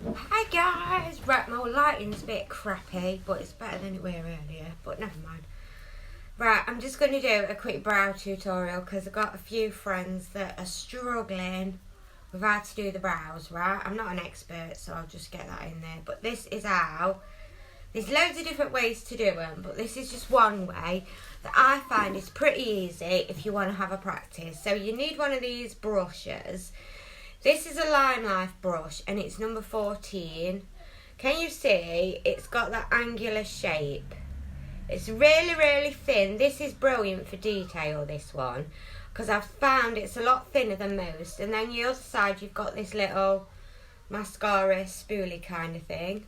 Hi guys! Right, my lighting's a bit crappy, but it's better than it were earlier, but never mind. Right, I'm just going to do a quick brow tutorial because I've got a few friends that are struggling with how to do the brows, right? I'm not an expert, so I'll just get that in there. But this is how. There's loads of different ways to do them, but this is just one way that I find is pretty easy if you want to have a practice. So you need one of these brushes. This is a Lime Life brush and it's number 14. Can you see it's got that angular shape? It's really thin. This is brilliant for detail, this one, because I've found it's a lot thinner than most. And then the other side you've got this little mascara spoolie kind of thing.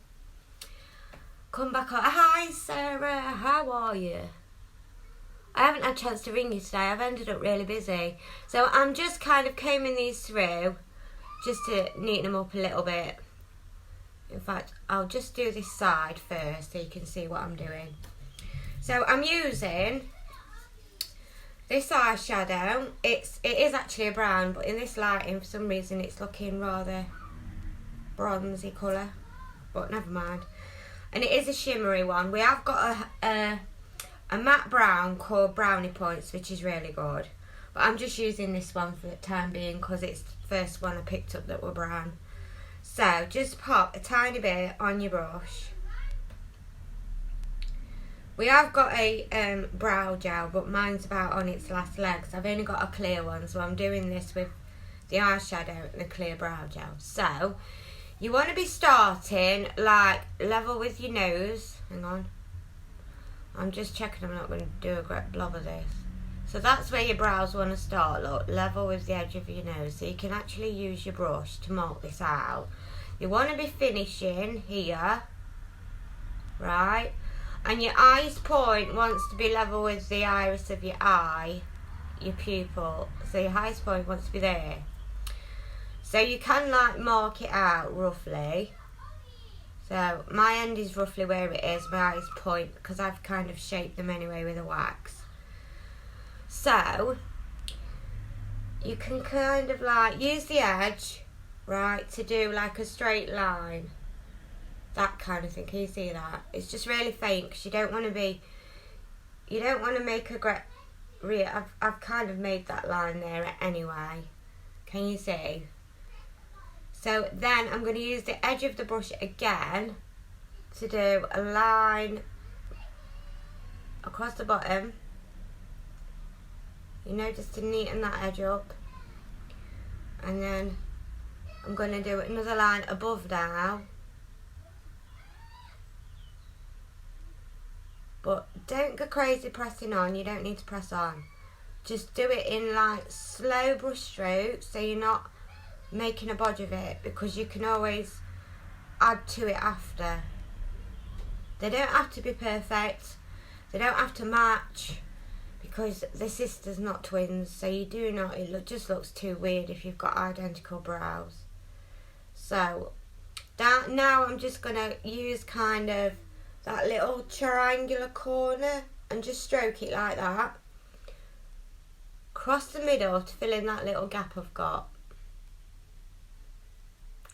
Come back on. Hi Sarah, how are you? I haven't had a chance to ring you today. I've ended up really busy. So I'm just kind of combing these through just to neaten them up a little bit. In fact, I'll just do this side first so you can see what I'm doing. So I'm using this eyeshadow. It is actually a brown, but in this lighting for some reason it's looking rather bronzy colour, but never mind. And it is a shimmery one. We have got a matte brown called Brownie Points, which is really good. But I'm just using this one for the time being because it's the first one I picked up that were brown. So just pop a tiny bit on your brush. We have got a brow gel, but mine's about on its last legs. I've only got a clear one, so I'm doing this with the eyeshadow and the clear brow gel. So you want to be starting like level with your nose. Hang on. I'm just checking I'm not going to do a great blob of this. So that's where your brows want to start, look, level with the edge of your nose. So you can actually use your brush to mark this out. You want to be finishing here, right? And your eyes point wants to be level with the iris of your eye, your pupil. So your highest point wants to be there. So you can like mark it out roughly. So my end is roughly where it is, my eyes point, because I've kind of shaped them anyway with a wax. So you can kind of like use the edge, right, to do like a straight line. That kind of thing. Can you see that? It's just really faint because you don't want to make a great I've kind of made that line there anyway. Can you see? So then I'm going to use the edge of the brush again to do a line across the bottom. You know, just to neaten that edge up. And then I'm going to do another line above now. But don't go crazy pressing on. You don't need to press on. Just do it in like slow brush strokes so you're not making a bodge of it, because you can always add to it after. They don't have to be perfect. They don't have to match, because the sister's not twins, so you do not, just looks too weird if you've got identical brows. So that now I'm just going to use kind of that little triangular corner and just stroke it like that. Across the middle to fill in that little gap I've got.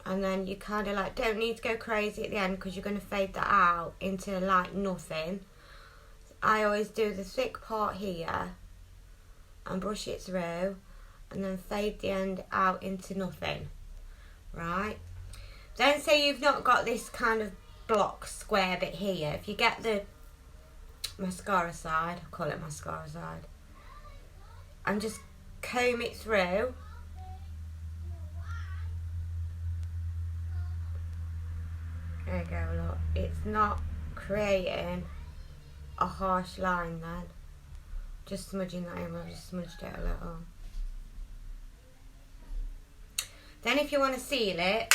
And then you kind of like don't need to go crazy at the end because you're going to fade that out into like nothing. I always do the thick part here and brush it through and then fade the end out into nothing, right? Then say you've not got this kind of block square bit here. If you get the mascara side, I call it mascara side, and just comb it through. There you go, look. It's not creating a harsh line then. Just smudging that in, I've just smudged it a little. Then if you want to seal it,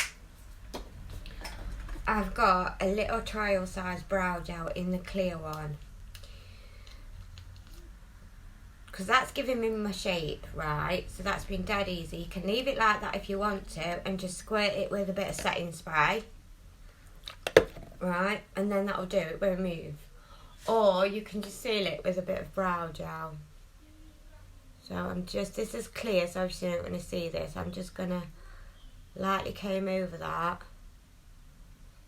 I've got a little trial size brow gel in the clear one. Because that's giving me my shape, right? So that's been dead easy. You can leave it like that if you want to and just squirt it with a bit of setting spray. Right, and then that'll do it, won't move. Or you can just seal it with a bit of brow gel. So I'm just, this is clear, so obviously you're not going to see this. I'm just going to lightly comb over that.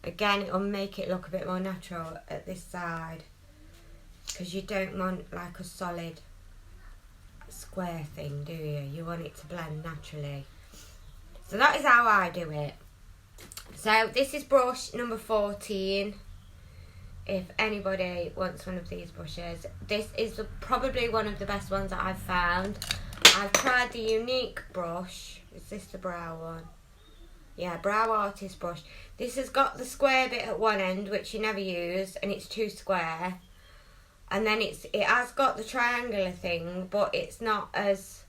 Again, it'll make it look a bit more natural at this side, because you don't want like a solid square thing, do you? You want it to blend naturally. So that is how I do it. So this is brush number 14. If anybody wants one of these brushes, this is probably one of the best ones that I've found. I've tried the Unique brush. Is this the brow one? Yeah, Brow Artist brush. This has got the square bit at one end, which you never use, and it's too square. And then it has got the triangular thing, but it's not as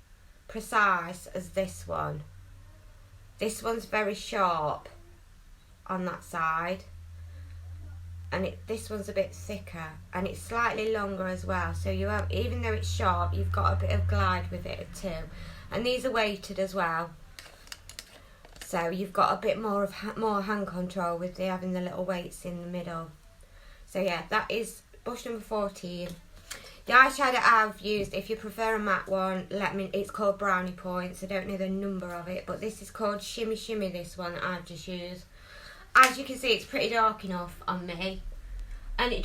precise as this one. This one's very sharp on that side, and this one's a bit thicker, and it's slightly longer as well. So you have, even though it's sharp, you've got a bit of glide with it too. And these are weighted as well, so you've got a bit more of more hand control with having the little weights in the middle. So yeah, that is brush number 14. The eyeshadow I've used, if you prefer a matte one, let me. It's called Brownie Points. I don't know the number of it, but this is called Shimmy Shimmy. This one that I've just used. As you can see, it's pretty dark enough on me, and it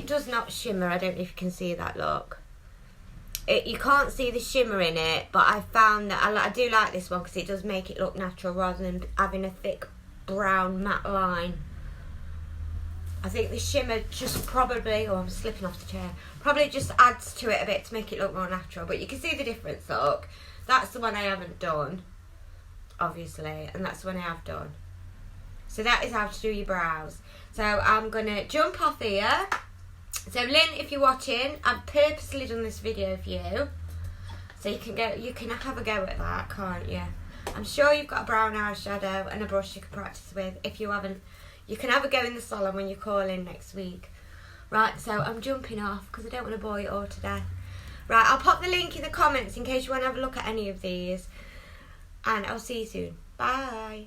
does not shimmer. I don't know if you can see that. Look, you can't see the shimmer in it, but I found that I do like this one because it does make it look natural rather than having a thick brown matte line. I think the shimmer just probably, oh, I'm slipping off the chair, probably just adds to it a bit to make it look more natural. But you can see the difference, look. That's the one I haven't done, obviously, and that's the one I have done. So that is how to do your brows. So I'm going to jump off here. So Lynn, if you're watching, I've purposely done this video for you. So you can have a go at that, can't you? I'm sure you've got a brown eyeshadow and a brush you can practice with. If you haven't, you can have a go in the salon when you call in next week. Right, so I'm jumping off because I don't want to bore you all to death. Right, I'll pop the link in the comments in case you want to have a look at any of these. And I'll see you soon. Bye.